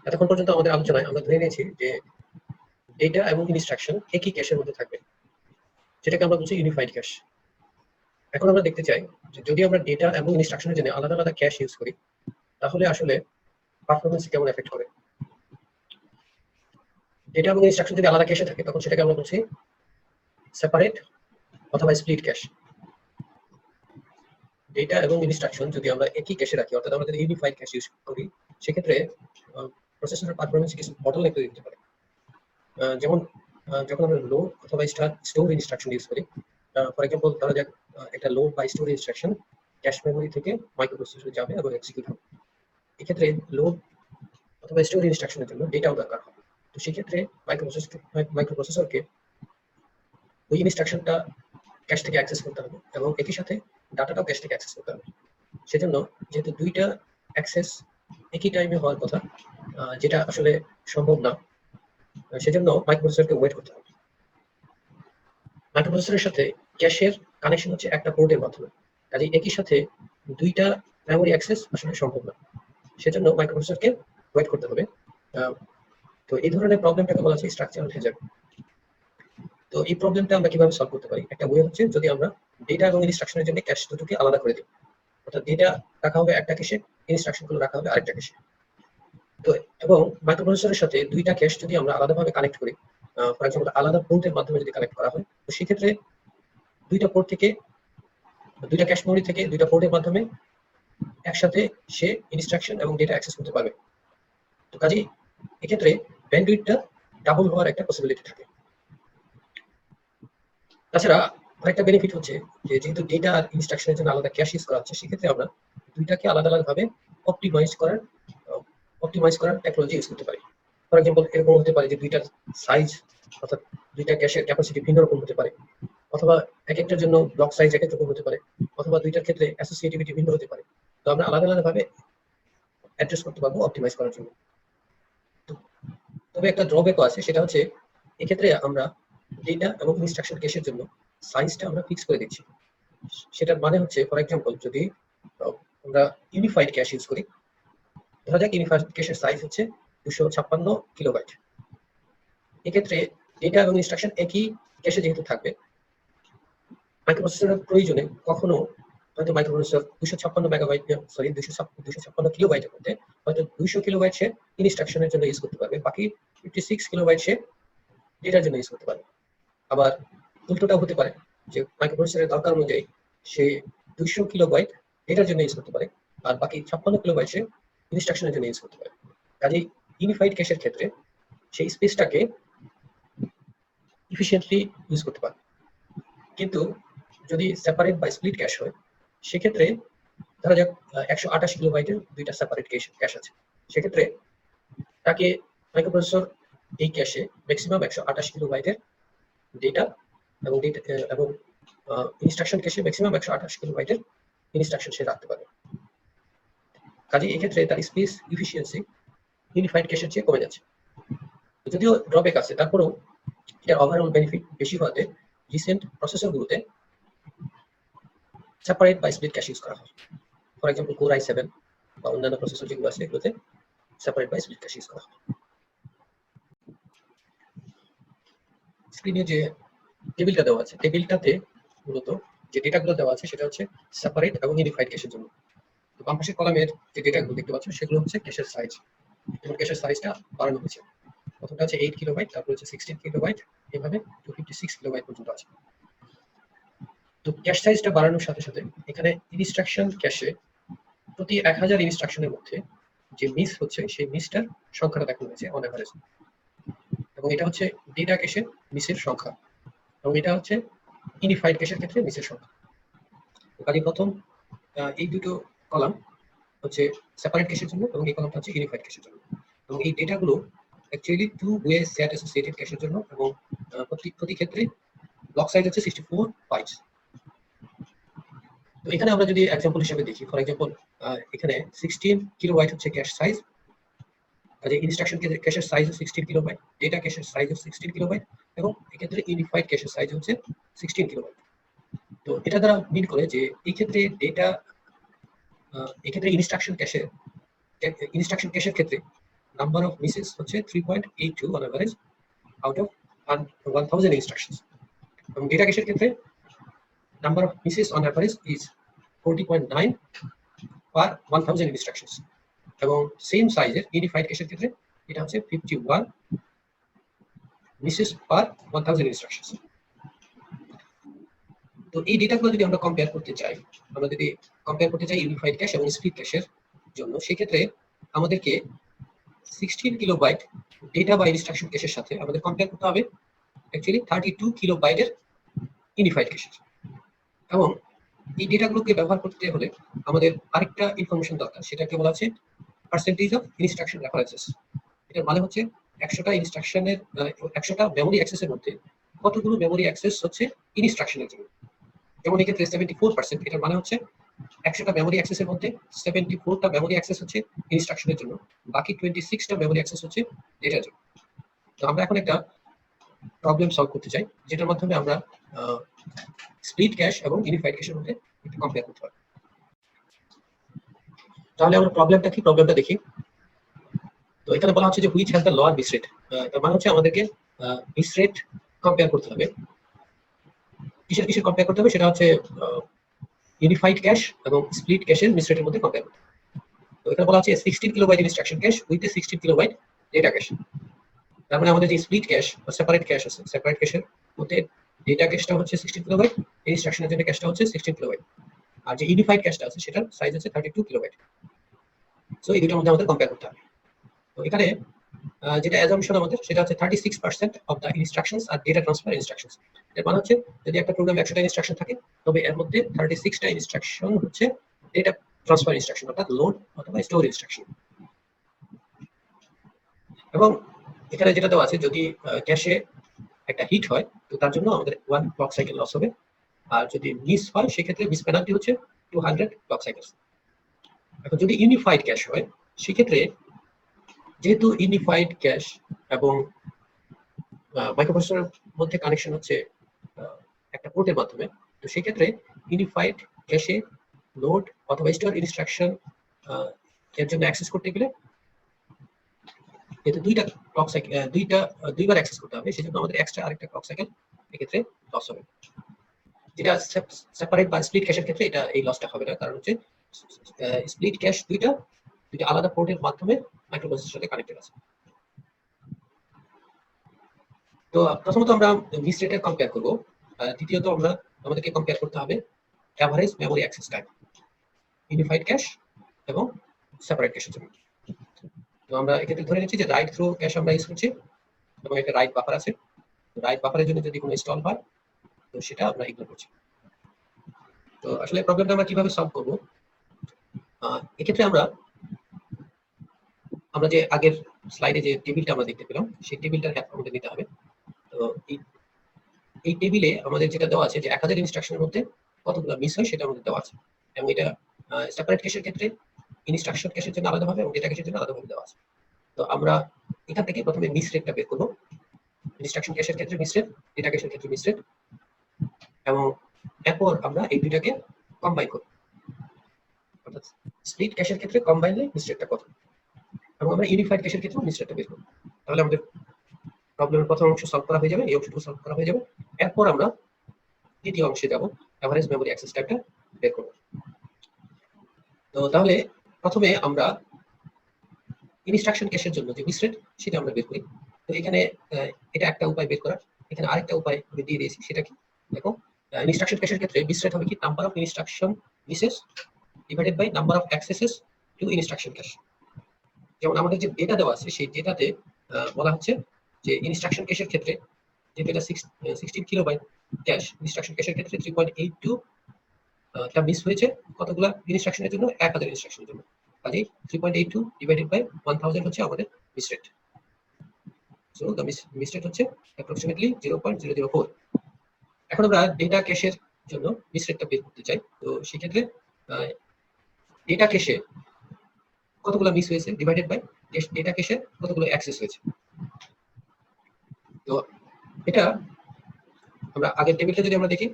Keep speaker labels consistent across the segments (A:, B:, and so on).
A: এতক্ষণ পর্যন্ত আমাদের আলোচনায় আমরা ধরে নিয়েছি যে ডেটা এবং ইনস্ট্রাকশন একই ক্যাশের মধ্যে থাকবে, যেটাকে আমরা বলছি ইউনিফাইড ক্যাশ। এখন আমরা দেখতে চাই যে যদি আমরা ডেটা এবং ইনস্ট্রাকশনের জন্য আলাদা আলাদা ক্যাশ ইউজ করি তাহলে আসলে পারফরমেন্স কেমন এফেক্ট হবে। ডেটা এবং ইনস্ট্রাকশন যদি আলাদা ক্যাশে থাকে তখন সেটাকে আমরা বলছি সেপারেট অথবা স্প্লিট ক্যাশ। ডেটা এবং ইনস্ট্রাকশন যদি আমরা একই ক্যাশে রাখি, অর্থাৎ আমরা যদি ইউনিফাইড ক্যাশ ইউজ করি, সেক্ষেত্রে প্রসেসরের পারফরমেন্সে কিছু বটলনেক তৈরি হতে পারে। যেমন যখন আমরা লোড অথবা স্টোর ইনস্ট্রাকশন ইউজ করি, ফর এক্সাম্পল ধরা যাক একটা লোড বা স্টোর ইনস্ট্রাকশন ক্যাশ মেমোরি থেকে মাইক্রোপ্রসেসরে যাবে এবং এক্সিকিউট হবে। এক্ষেত্রে লোড অথবা স্টোর ইনস্ট্রাকশনের জন্য ডেটাও দরকার হবে। তো সেক্ষেত্রে মাইক্রোপ্রসেসরকে ওই ইনস্ট্রাকশনটা ক্যাশ থেকে অ্যাক্সেস করতে হবে এবং একই সাথে ডাটাটাও ক্যাশ থেকে অ্যাক্সেস করতে হবে। সেজন্য যেহেতু দুইটা অ্যাক্সেস একই টাইমে হওয়ার কথা, যেটা আসলে সম্ভব না, সেজন্য মাইক্রোপ্রসেসরকে ওয়েট করতে হবে। মাইক্রোপ্রসেসরের সাথে ক্যাশের কানেকশন হচ্ছে একটা পোর্টের মাধ্যমে, কাজে একই সাথে দুইটা মেমোরি অ্যাক্সেস আসলে সম্ভব না, সেজন্য মাইক্রোপ্রসেসরকে ওয়েট করতে হবে। তো এই ধরনের প্রবলেমটাকে বলা হচ্ছে স্ট্রাকচারাল হ্যাজার্ড। তো এই প্রবলেমটা আমরা কিভাবে সলভ করতে পারি? একটা ওয়ে হচ্ছে যদি আমরা ডেটা এবং ইনস্ট্রাকশনের জন্য ক্যাশ দুটোকে আলাদা করে দিই, অর্থাৎ ডেটা রাখা হবে একটা ক্যাশে, ইনস্ট্রাকশনগুলো রাখা হবে আরেকটা ক্যাশে। তো এবং মাইক্রোপ্রসেসরের সাথে দুইটা ক্যাশ যদি আমরা আলাদাভাবে কানেক্ট করি, ফর এক্সাম্পল আলাদা পোর্টের মাধ্যমে যদি কানেক্ট করা হয়, তো সেক্ষেত্রে দুইটা পোর্ট থেকে, দুইটা ক্যাশ মেমোরি থেকে দুইটা পোর্টের মাধ্যমে একসাথে সে ইনস্ট্রাকশন এবং ডেটা অ্যাক্সেস করতে পারবে। তো কাজেই এক্ষেত্রে ব্যান্ডউইথটা ডাবল হওয়ার একটা পসিবিলিটি থাকে। তাছাড়া আরেকটা বেনিফিট হচ্ছে যে যেহেতু ডেটা আর ইনস্ট্রাকশনের জন্য আলাদা ক্যাশ ইউজ করা হচ্ছে, সেক্ষেত্রে আমরা দুইটাকে আলাদা আলাদাভাবে অপটিমাইজ করার টেকনোলজি ইউজ করতে পারি। ফর এক্সাম্পল এরকম হতে পারে যে দুইটার সাইজ, অর্থাৎ দুইটা ক্যাশের ক্যাপাসিটি ভিন্ন রকম হতে পারে, অথবা এক একটার জন্য ব্লক সাইজ এক এক রকম হতে পারে, অথবা দুইটার ক্ষেত্রে অ্যাসোসিয়েটিভিটি ভিন্ন হতে পারে। তো আমরা আলাদা আলাদাভাবে অ্যাড্রেস করতে পারবো অপটিমাইজ করার জন্য। তবে একটা ড্রব্যাকও আছে, সেটা হচ্ছে এক্ষেত্রে আমরা ডেটা এবং ইনস্ট্রাকশন ক্যাশের জন্য সাইজটা আমরা ফিক্স করে দিচ্ছি। সেটার মানে হচ্ছে ফর এক্সাম্পল যদি আমরা ইউনিফাইড ক্যাশ ইউজ করি, ধরা যাক ইউনিফাইড ক্যাশের সাইজ হচ্ছে 256 কিলোবাইট। এক্ষেত্রে ডেটা এবং ইনস্ট্রাকশন একই ক্যাশে যেহেতু থাকবে, মাইক্রোপ্রসেসরের প্রয়োজনে কখনো হয়তো মাইক্রোপ্রসেসর 256 কিলোবাইটের মধ্যে হয়তো 200 কিলোবাইট সে ইনস্ট্রাকশনের জন্য ইউজ করতে পারবে, বাকি 56 কিলোবাইট সে ডেটার জন্য ইউজ করতে পারবে। আবার উল্টোটাও হতে পারে যে মাইক্রোপ্রসেসরের দরকার অনুযায়ী সে 200 কিলোবাইট ডেটার জন্য ইউজ করতে পারে আর বাকি 56 কিলোবাইট সে ইনস্ট্রাকশনের জন্য ইউজ করতে পারে। কাজেই ইউনিফাইড ক্যাশের ক্ষেত্রে সেই স্পেসটাকে ইফিশিয়েন্টলি ইউজ করতে পারে। কিন্তু যদি সেপারেট বা স্প্লিট ক্যাশ হয়, সেক্ষেত্রে ধরা যাক 128 কিলোবাইটের দুইটা সেপারেট ক্যাশ আছে, সেক্ষেত্রে তাকে মাইক্রোপ্রসেসর এই ক্যাশে ম্যাক্সিমাম 128 কিলোবাইটের ডেটা এবং ইনস্ট্রাকশন ক্যাশে ম্যাক্সিমাম 128 কিলোবাইটের ইনস্ট্রাকশন সে রাখতে পারবে। কাজে এক্ষেত্রে তার স্পেস ইফিসিয়েন্সি ইউনিফাইড ক্যাশের চেয়ে কমে যাচ্ছে। যদিও ড্রব্যাক আছে, তারপরেও এটার ওভারঅল বেনিফিট বেশি হওয়াতে রিসেন্ট প্রসেসরগুলোতে সেপারেট বা স্প্লিট ক্যাশ ইউজ করা হয়। ফর এক্সাম্পল কোর i7 বা অন্যান্য প্রসেসর যেগুলো আছে এগুলোতে সেপারেট বা স্প্লিট ক্যাশ ইউজ করা হয়। স্ক্রিনে যে টেবিলটা দেওয়া আছে, টেবিলটাতে মূলত যে ডেটাগুলো দেওয়া আছে সেটা হচ্ছে সেপারেট এবং ইউনিফাইড ক্যাশের জন্য। তো বাম পাশের কলামের যে ডেটাগুলো দেখতে পাচ্ছ সেগুলো হচ্ছে ক্যাশের সাইজ, এবং ক্যাশের সাইজটা বাড়ানো হয়েছে। প্রথমটা হচ্ছে 8 কিলোবাইট, তারপর হচ্ছে 16 কিলোবাইট, এভাবে 256 কিলোবাইট পর্যন্ত আছে। তো ক্যাশ সাইজটা বাড়ানোর সাথে সাথে এখানে ইনস্ট্রাকশন ক্যাশে প্রতি 1000 ইনস্ট্রাকশনের মধ্যে যে মিস হচ্ছে সেই মিসটার সংখ্যাটা দেখানো হয়েছে অন এভারেজ, এবং এটা হচ্ছে ডেটা ক্যাশে মিসের সংখ্যা, এবং এটা হচ্ছে ইউনিফাইড ক্যাশের ক্ষেত্রে মিসের সংখ্যা। কাজে প্রথম এই দুটো কলাম হচ্ছে সেপারেট ক্যাশের জন্য এবং এই কলামটা হচ্ছে ইউনিফাইড ক্যাশের জন্য, এবং এই ডেটাগুলো actually two way set associated ক্যাশের জন্য, এবং প্রতি ক্ষেত্রে ব্লক সাইজ হচ্ছে 64 বাইটস। তো এখানে আমরা যদি এক্সাম্পল হিসেবে দেখি, ফর এক্সাম্পল এখানে 16 কিলোবাইট হচ্ছে ক্যাশ সাইজ, কাজে ইনস্ট্রাকশন ক্যাশের সাইজ 16 কিলোবাইট, ডেটা ক্যাশের সাইজ 16 কিলোবাইট, এবং এক্ষেত্রে ইউনিফাইড ক্যাশের সাইজ হচ্ছে 16 কিলোবাইট। তো এটা দ্বারা মিন করে যে এই ক্ষেত্রে ডেটা, এক্ষেত্রে ইনস্ট্রাকশন ক্যাশের ক্ষেত্রে নাম্বার অফ মিসেস হচ্ছে 3.82 on average out of 1000 instructions, এবং ডেটা ক্যাশের ক্ষেত্রে number of Mrs on average is 40.9 per 1000 instructions, এবং সেম সাইজের ইউনিফাইড ক্যাশের ক্ষেত্রে এটা হচ্ছে 51 মিসেস পার 1000 ইনস্ট্রাকশনস। তো এই ডেটাগুলো যদি আমরা কম্পেয়ার করতে চাই, আমরা যদি কম্পেয়ার করতে চাই ইউনিফাইড ক্যাশ এবং স্প্লিট ক্যাশের জন্য, সেক্ষেত্রে আমাদেরকে 16 কিলোবাইট ডেটা বা ইনস্ট্রাকশন ক্যাশের সাথে আমাদের কম্পেয়ার করতে হবে অ্যাকচুয়ালি 32 কিলোবাইটের ইউনিফাইড ক্যাশের। এবং এই ডেটাগুলোকে ব্যবহার করতে হলে আমাদের আরেকটা ইনফরমেশন দরকার, সেটাকে বলা আছে পার্সেন্টেজ অফ ইনস্ট্রাকশন রেফারেন্সেস। এটার মানে হচ্ছে 100টা ইনস্ট্রাকশনের 100টা মেমোরি অ্যাক্সেসের মধ্যে কতগুলো মেমোরি অ্যাক্সেস হচ্ছে ইনস্ট্রাকশনের জন্য। যেমন এই ক্ষেত্রে 74%, এটার মানে হচ্ছে 100টা মেমোরি অ্যাক্সেসের মধ্যে 74টা মেমোরি অ্যাক্সেস হচ্ছে ইনস্ট্রাকশনের জন্য, বাকি 26টা মেমোরি অ্যাক্সেস হচ্ছে ডেটার জন্য। তো আমরা এখন একটা প্রবলেম সলভ করতে চাই, যেটার মাধ্যমে আমরা স্প্লিট ক্যাশ এবং ইউনিফাইড ক্যাশের মধ্যে একটু কম্পেয়ার করতে পারি। তাহলে আমরা প্রবলেমটা কি, প্রবলেমটা দেখি। তো এখানে বলা হচ্ছে যে which has the lower bit rate, তার মানে হচ্ছে আমাদেরকে বিট রেট কম্পেয়ার করতে হবে। কিসের কিসের কম্পেয়ার করতে হবে, সেটা হচ্ছে ইউনিফাইড ক্যাশ এবং স্প্লিট ক্যাশের বিট রেটের মধ্যে কম্পেয়ার করতে হবে। তো এখানে বলা হচ্ছে 16 kilobyte instruction cash with 16 kilobyte data cash. তার মানে আমাদের যে স্প্লিট ক্যাশ বা সেপারেট ক্যাশ আছে, সেপারেট ক্যাশের মধ্যে ডেটা ক্যাশটা হচ্ছে 16 কিলোবাইট, ইনস্ট্রাকশনের জন্য ক্যাশটা হচ্ছে 16 কিলোবাইট, আর যে ইউনিফাইড ক্যাশটা আছে সেটার সাইজ হচ্ছে 32 কিলোবাইট। সো এই দুটোর মধ্যে আমাদের কম্পেয়ার করতে হবে। তো এখানে যেটা অ্যাজাম্পশন আমাদের, সেটা হচ্ছে 36% অফ দ্য ইনস্ট্রাকশনস আর ডেটা ট্রান্সফার ইনস্ট্রাকশনস। এর মানে হচ্ছে যদি একটা প্রোগ্রামে 100টা ইনস্ট্রাকশন থাকে, তবে এর মধ্যে 36টা ইনস্ট্রাকশন হচ্ছে ডেটা ট্রান্সফার ইনস্ট্রাকশন, অর্থাৎ লোড অথবা স্টোর ইনস্ট্রাকশন। এবং এখানে যেটা দেওয়া আছে, যদি ক্যাশে একটা হিট হয় তো তার জন্য আমাদের 1 ক্লক সাইকেল লস হবে, আর যদি মিস হয় সেক্ষেত্রে মিস পেনাল্টি হচ্ছে 200 ক্লক সাইকেলস। এখন যদি ইউনিফাইড ক্যাশ হয়, সেক্ষেত্রে যেহেতু ইউনিফাইড ক্যাশ এবং মাইক্রোপ্রসেসরের মধ্যে কানেকশন হচ্ছে একটা পোর্টের মাধ্যমে, তো সেক্ষেত্রে ইউনিফাইড ক্যাশে লোড অথবা স্টোর ইনস্ট্রাকশন এর জন্য অ্যাক্সেস করতে গেলে যেহেতু দুইটা ক্লক সাইকেল দুইবার অ্যাক্সেস করতে হবে, সেজন্য আমাদের এক্সট্রা আরেকটা ক্লক সাইকেল এক্ষেত্রে লস হবে। যেটা সেপারেট বা স্প্লিট ক্যাশের ক্ষেত্রে এটা এই লসটা হবে না, কারণ হচ্ছে স্প্লিট ক্যাশ দুইটা আলাদা পোর্টের মাধ্যমে মাইক্রোপ্রসেসরের সাথে কানেক্টেড আছে। তো প্রথমত আমরা বিট রেটের কম্পেয়ার করব, দ্বিতীয়ত আমাদেরকে কম্পেয়ার করতে হবে average memory access time unified cash এবং সেপারেট ক্যাশের জন্য। তো আমরা এক্ষেত্রে ধরে নিচ্ছি যে রাইট থ্রু ক্যাশ আমরা ইউজ করছি এবং একটা রাইট বাফার আছে। রাইট বাফারের জন্য যদি কোনো ইনস্টল হয় তো সেটা আমরা ইগনোর করছি। তো আসলে প্রবলেমটা আমরা কিভাবে সলভ করব, এক্ষেত্রে আমরা যে আগের স্লাইডে যে টেবিলটা আমরা দেখতে পেলাম, সেই টেবিলটার হেল্প আমাদের নিতে হবে। তো এই টেবিলে আমাদের যেটা দেওয়া আছে যে 1000 ইনস্ট্রাকশনের মধ্যে কতগুলো মিস হয় সেটা আমাদের দেওয়া আছে, এবং এটা সেপারেট ক্যাশের ক্ষেত্রে ইনস্ট্রাকশন ক্যাশের জন্য আলাদাভাবে এবং ডেটা ক্যাশের জন্য আলাদাভাবে দেওয়া আছে। তো আমরা এখান থেকে প্রথমে মিস রেটটা বের করব, ইনস্ট্রাকশন ক্যাশের ক্ষেত্রে মিস রেট, ডেটা ক্যাশের ক্ষেত্রে মিস রেট, এবং এরপর আমরা এই দুইটাকে কম্বাইন করব, অর্থাৎ স্প্লিট ক্যাশের ক্ষেত্রে কম্বাইনলে মিস রেটটা কত, এবং আমরা ইউনিফাইড ক্যাশের ক্ষেত্রে মিস রেটটা বের করব। তাহলে আমাদের প্রবলেমের প্রথম অংশ সলভ করা হয়ে যাবে, এই অংশটুকু সলভ করা হয়ে যাবে। এরপর আমরা দ্বিতীয় অংশে যাব, এভারেজ মেমোরি অ্যাক্সেস টাইমটা বের করব। তো তাহলে প্রথমে আমরা ইনস্ট্রাকশন ক্যাশের জন্য যে বিট রেট সেটা আমরা বের করি। তো এখানে এটা একটা উপায় বের করার, এখানে আরেকটা উপায় আমি দিয়ে দিয়েছি, সেটা কি দেখো, ইনস্ট্রাকশন ক্যাশের ক্ষেত্রে বিট রেট হবে কি number of instruction misses divided by number of accesses to instruction cache. যেমন আমাদের যে ডেটা দেওয়া আছে সেই ডেটাতে বলা হচ্ছে যে ইনস্ট্রাকশন ক্যাশের ক্ষেত্রে যেহেতু এটা 16 কিলোবাইট ক্যাশ, ইনস্ট্রাকশন ক্যাশের ক্ষেত্রে 3.82 টা মিস হয়েছে কতগুলো ইনস্ট্রাকশনের জন্য, 1000 ইনস্ট্রাকশনের জন্য। কাজেই 3.82 ডিভাইডেড বাই 1000 হচ্ছে আমাদের miss rate. So the miss rate হচ্ছে অ্যাপ্রক্সিমেটলি 0.004। এখন আমরা ডেটা ক্যাশের জন্য মিস রেটটা বের করতে চাই। তো সেই ক্ষেত্রে ডেটা ক্যাশে কতগুলো মিস হয়েছে ডিভাইডেড বাই ডেটা ক্যাশে কতগুলো অ্যাক্সেস হয়েছে। তো এটা আমরা আগের টেবিলটা যদি আমরা দেখি,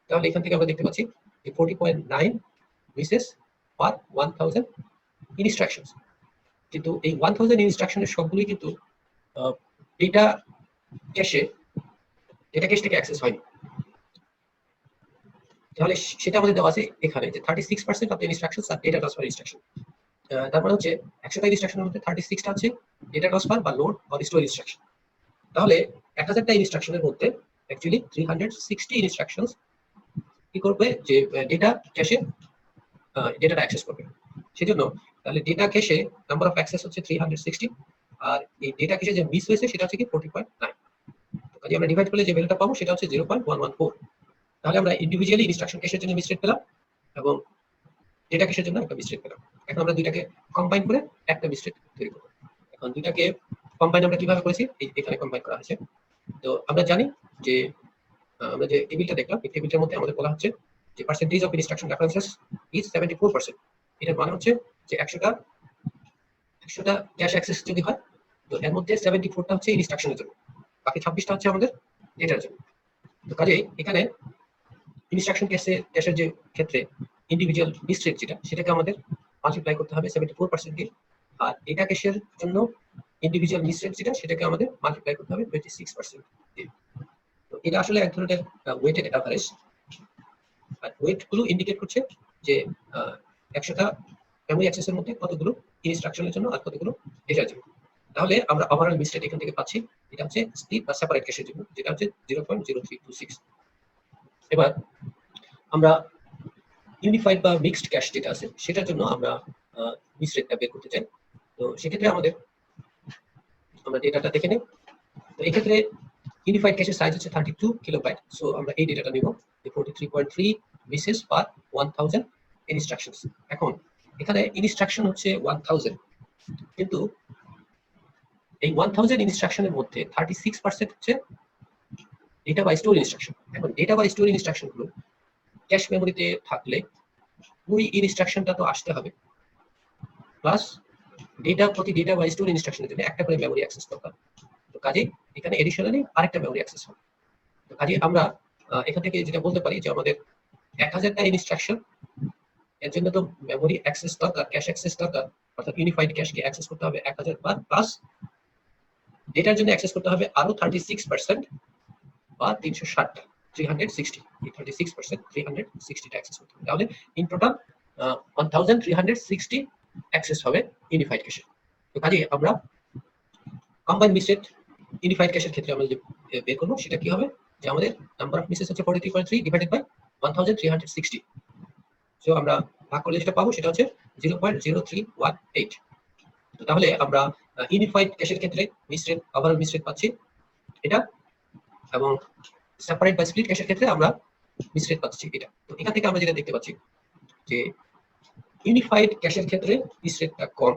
A: তাহলে এখান থেকে আমরা দেখতে পাচ্ছি যে 40.9 মিসেস পার 1000 ইনস্ট্রাকশনস। কিন্তু এই 1000 ইনস্ট্রাকশনের সবগুলোই কিন্তু ডেটা ক্যাশে থেকে অ্যাক্সেস হয়নি। তাহলে সেটা আমাদের দেওয়া আছে এখানে যে 36% অফ দ্য ইনস্ট্রাকশনস আর ডেটা ট্রান্সফার ইনস্ট্রাকশন। তার মানে হচ্ছে 100টা ইনস্ট্রাকশনের মধ্যে 36টা হচ্ছে ডেটা ট্রান্সফার বা লোড অর স্টোর ইনস্ট্রাকশন। তাহলে 1000টা ইনস্ট্রাকশনের মধ্যে অ্যাকচুয়ালি 360 ইনস্ট্রাকশনস কি করবে যে ডেটা ক্যাশে ডেটাটা অ্যাক্সেস করবে। সেজন্য তাহলে data cache number of access হচ্ছে 360 আর এই ডেটা ক্যাশে যে মিস হয়েছে সেটা হচ্ছে কি 40.9। তো কাজে আমরা ডিভাইড করলে যে ভ্যালুটা পাবো সেটা হচ্ছে 0.114। তাহলে আমরা ইন্ডিভিজুয়ালি ইনস্ট্রাকশন ক্যাশের জন্য মিস রেট পেলাম এবং ডেটা ক্যাশের জন্য একটা মিস রেট পেলাম। এখন আমরা দুইটাকে কম্বাইন করে একটা মিস রেট তৈরি করব। এখন দুইটাকে কম্বাইন আমরা কিভাবে করেছি এখানে কম্বাইন করা হয়েছে। তো আমরা জানি যে আমরা যে টেবিলটা দেখলাম এই টেবিলটার মধ্যে আমাদের বলা হচ্ছে যে percentage of instruction references is 74%। এটার মানে হচ্ছে যে 100টা ক্যাশ অ্যাক্সেস যদি হয় তো এর মধ্যে 74টা হচ্ছে ইনস্ট্রাকশনের জন্য, বাকি 26টা হচ্ছে আমাদের ডেটার জন্য। তো কাজে এখানে ইনস্ট্রাকশন ক্যাশের যে ক্ষেত্রে ইন্ডিভিজুয়াল মিস রেট সেটাকে আমাদের মাল্টিপ্লাই করতে হবে 74% দিয়ে, আর ডেটা ক্যাশের জন্য ইন্ডিভিজুয়াল মিস রেট সেটাকে আমাদের মাল্টিপ্লাই করতে হবে 26% দিয়ে। তো এটা আসলে এক ধরনের ওয়েটেড অ্যাভারেজ, আর ওয়েট গুলো ইন্ডিকেট করছে যে 100টা মেমরি অ্যাক্সেসের মধ্যে কতগুলো ইনস্ট্রাকশনের জন্য আর কতগুলো ডেটার জন্য। তাহলে আমরা ওভারঅল মিস রেট এখান থেকে পাচ্ছি, এটা হচ্ছে স্প্লিট বা সেপারেট ক্যাশের জন্য, যেটা হচ্ছে 0.0326। এবার আমরা ইউনিফাইড বা মিক্সড ক্যাশ যেটা আছে সেটার জন্য আমরা মিস রেটটা বের করতে চাই। তো সেক্ষেত্রে আমরা ডেটাটা দেখে নিই। তো এক্ষেত্রে ইউনিফাইড ক্যাশের সাইজ হচ্ছে 32 কিলোবাইট। সো আমরা এই ডেটাটা নিব 43.3 মিসেস পার 1000 ইনস্ট্রাকশনস। এখন এখানে ইনস্ট্রাকশন হচ্ছে 1000, কিন্তু এই 1000 ইনস্ট্রাকশনের মধ্যে 36% হচ্ছে ডেটা বা স্টোর ইনস্ট্রাকশন। এখন ডেটা বা স্টোর ইনস্ট্রাকশন গুলো ক্যাশ মেমোরিতে থাকলে ওই ইনস্ট্রাকশনটা তো আসতে হবে, প্লাস প্রতি ডেটা বা স্টোর ইনস্ট্রাকশনের জন্য একটা করে মেমোরি অ্যাক্সেস দরকার। তো কাজে এখানে এডিশনালি আরেকটা মেমোরি অ্যাক্সেস হবে। তো কাজে আমরা এখান থেকে যেটা বলতে পারি যে আমাদের 1000টা ইনস্ট্রাকশন এর জন্য তো মেমোরি অ্যাক্সেস দরকার, ক্যাশ অ্যাক্সেস দরকার, অর্থাৎ ইউনিফাইড ক্যাশকে অ্যাক্সেস করতে হবে 1000 বার, প্লাস ডেটার জন্য অ্যাক্সেস করতে হবে আরো 36% বা 360টা 360। এই 36% 360টা অ্যাক্সেস করতে হবে। তাহলে ইন টোটাল 1360 অ্যাক্সেস হবে ইউনিফাইড ক্যাশে। তো কাজে আমরা কম্বাইন মিস রেট ইউনিফাইড ক্যাশের ক্ষেত্রে আমরা যে বের করব সেটা কি হবে যে আমাদের নাম্বার অফ মিসেস হচ্ছে 43.3 ডিভাইডেড বাই 1360। সো আমরা ভাগ করলে যেটা পাবো সেটা হচ্ছে 0.0318। তো তাহলে আমরা ইউনিফাইড ক্যাশের ক্ষেত্রে miss rate overall miss rate পাচ্ছি এটা, এবং সেপারেট বা স্প্লিট ক্যাশের ক্ষেত্রে আমরা মিস রেট পাচ্ছি এটা। তো এখান থেকে আমরা যেটা দেখতে পাচ্ছি যে ইউনিফাইড ক্যাশের ক্ষেত্রে মিস রেটটা কম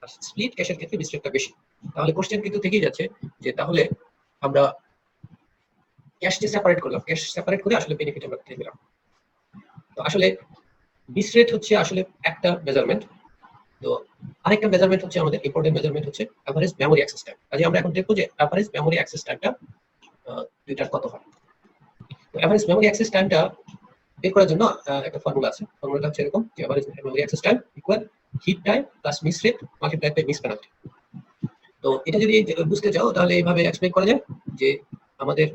A: আর স্প্লিট ক্যাশের ক্ষেত্রে মিস রেটটা বেশি। তাহলে কোশ্চেন কিন্তু থেকেই যাচ্ছে যে তাহলে আমরা ক্যাশ যে সেপারেট করলাম, ক্যাশ সেপারেট করে আসলে বেনিফিট আমরা কোথায় পেলাম। তো আসলে মিস রেট হচ্ছে আসলে একটা মেজারমেন্ট। তো আরেকটা মেজারমেন্ট হচ্ছে আমাদের ইম্পর্টেন্ট মেজারমেন্ট হচ্ছে এভারেজ মেমোরি অ্যাক্সেস টাইম। কাজে আমরা এখন দেখবো যে এভারেজ মেমোরি অ্যাক্সেস টাইমটা দুইটার কত হয়। তো এভারেজ মেমোরি অ্যাক্সেস টাইমটা বের করার জন্য একটা ফর্মুলা আছে। ফর্মুলাটা হচ্ছে এরকম যে average memory access time equal hit time plus miss rate multiplied by miss penalty. তো এটা যদি বুঝতে চাও তাহলে এইভাবে এক্সপ্লেইন করা যায় যে আমাদের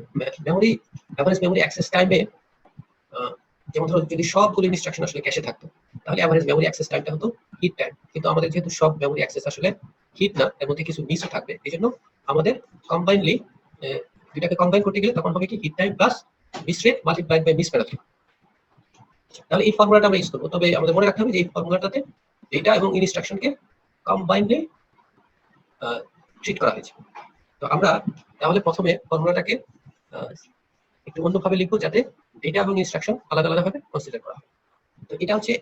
A: মেমোরি এভারেজ মেমোরি অ্যাক্সেস টাইমে যেমন ধরো যদি সবগুলো ইনস্ট্রাকশন আসলে ক্যাশে থাকতো তাহলে এভারেজ মেমোরি অ্যাক্সেস টাইমটা হতো হিট টাইম। কিন্তু আমাদের যেহেতু সব মেমোরি অ্যাক্সেস আসলে হিট না, এর মধ্যে কিছু মিসও থাকবে, এই জন্য আমাদের কম্বাইনলি দুটাকে কম্বাইন করতে গেলে তখন হবে কি hit time plus miss rate multiplied by miss penalty. তাহলে এই ফর্মুলাটা আমরা ইউজ করবো। তবে আমাদের মনে রাখতে হবে যে এই ফর্মুলাটাতে ডেটা এবং ইনস্ট্রাকশনকে কম্বাইনলি ট্রিট করা হয়েছে। তো আমরা তাহলে প্রথমে ফর্মুলাটাকে একটু অন্যভাবে লিখবো যাতে ডেটা এবং ইনস্ট্রাকশন আলাদা আলাদাভাবে কনসিডার করা হয়। তো এটা হচ্ছে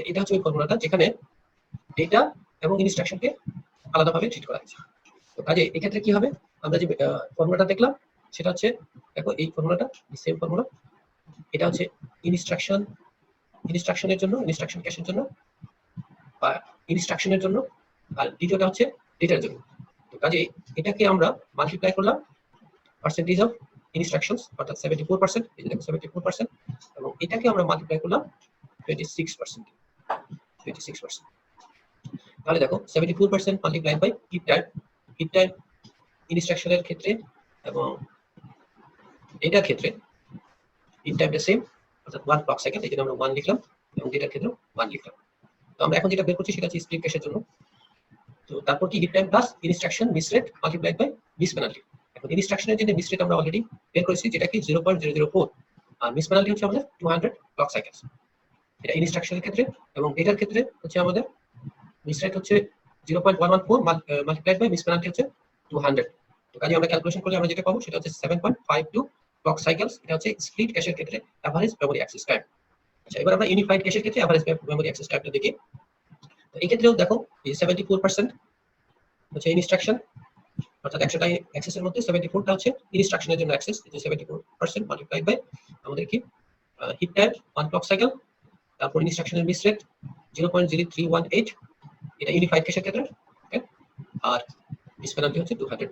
A: এটা হচ্ছে ওই ফর্মুলাটা যেখানে ডেটা এবং ইনস্ট্রাকশনকে আলাদাভাবে ট্রিট করা হয়েছে। তো কাজে এক্ষেত্রে কি হবে, আমরা যে ফর্মুলাটা দেখলাম সেটা হচ্ছে দেখো এই ফর্মুলাটা সেম ফর্মুলা। এটা হচ্ছে ইনস্ট্রাকশনের জন্য, ইনস্ট্রাকশন ক্যাশের জন্য বা ইনস্ট্রাকশনের জন্য, আর দ্বিতীয়টা হচ্ছে ডেটার জন্য। তো কাজে এটাকে আমরা মাল্টিপ্লাই করলাম পার্সেন্টেজ অফ ইনস্ট্রাকশনস অর্থাৎ 74%, এই যে দেখো 74%, এবং এটাকে আমরা মাল্টিপ্লাই করলাম 26%। তাহলে দেখো 74% মাল্টিপ্লাইড বাই হিট টাইম ইনস্ট্রাকশনের ক্ষেত্রে এবং এটার ক্ষেত্রে হিট টাইমটা সেম, অর্থাৎ 1 ক্লক সাইকেল, এই জন্য আমরা 1 লিখলাম, এবং এটার ক্ষেত্রেও 1 লিখলাম। তো আমরা এখন যেটা বের করছি সেটা হচ্ছে স্প্লিট ক্যাশের জন্য। তো তারপর কি hit time plus instruction miss rate multiplied by miss penalty. এখন ইনস্ট্রাকশনের জন্য মিস রেট আমরা অলরেডি বের করেছি, যেটা কি 0.004, আর মিস পেনাল্টি হচ্ছে আমাদের 200 ক্লক সাইকেলস। এটা ইনস্ট্রাকশনের ক্ষেত্রে, এবং এটার ক্ষেত্রে হচ্ছে আমাদের মিস রেট হচ্ছে 0.114 মাল্টিপ্লাইড বাই মিস পেনাল্টি হচ্ছে 200। তো কাজে আমরা ক্যালকুলেশন করলে আমরা যেটা পাবো সেটা হচ্ছে 7.52 ক্লক সাইকেলস। এটা হচ্ছে স্প্লিট ক্যাশের ক্ষেত্রে এভারেজ মেমরি অ্যাক্সেস টাইম। আচ্ছা, এবার আমরা ইউনিফাইড ক্যাশের ক্ষেত্রে এভারেজ মেমরি অ্যাক্সেস টাইমটা দেখি। তো এই ক্ষেত্রেও দেখো এই 74% হচ্ছে ইনস্ট্রাকশন, অর্থাৎ 100টা অ্যাক্সেসের মধ্যে 74টা হচ্ছে ইনস্ট্রাকশনের জন্য অ্যাক্সেস। এই যে 74% মাল্টিপ্লাইড বাই আমাদের কি হিট টাইম 1 ক্লক সাইকেল, তারপর ইনস্ট্রাকশনের মিস রেট 0.0318, এটা ইউনিফাইড ক্যাশের ক্ষেত্রে, আর মিস পেনাল্টি হচ্ছে 200।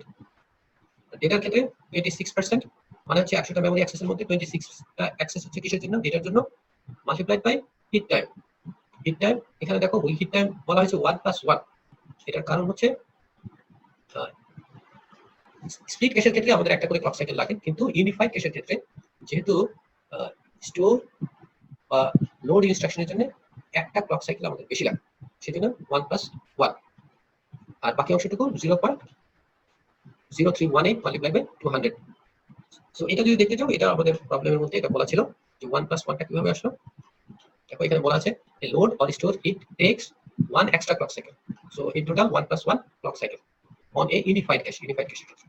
A: ডেটার ক্ষেত্রে 26%, মানে হচ্ছে 100টা মেমরি অ্যাক্সেসের মধ্যে 26টা অ্যাক্সেস হচ্ছে কিসের জন্য, ডেটার জন্য, multiplied by hit time. Hit time এখানে দেখো ওই হিট টাইম বলা হয়েছে 1+1। এটার কারণ হচ্ছে স্প্লিট ক্যাশের ক্ষেত্রে আমাদের একটা করে ক্লক সাইকেল লাগে, কিন্তু ইউনিফাইড ক্যাশের ক্ষেত্রে যেহেতু স্টোর বা লোড ইনস্ট্রাকশনের জন্য একটা ক্লক সাইকেল আমাদের বেশি লাগে, সেজন্য 1+1, আর বাকি অংশটুকু 0.0318 মাল্টিপ্লাই বাই 200। সো এটা যদি দেখতে চাও, এটা আমাদের প্রবলেমের মধ্যে এটা বলা ছিল যে 1+1টা কিভাবে আসলো। দেখো এখানে বলা আছে load or store it takes 1 extra clock cycle, so in total 1+1 clock cycle on a unified cache ক্ষেত্রে।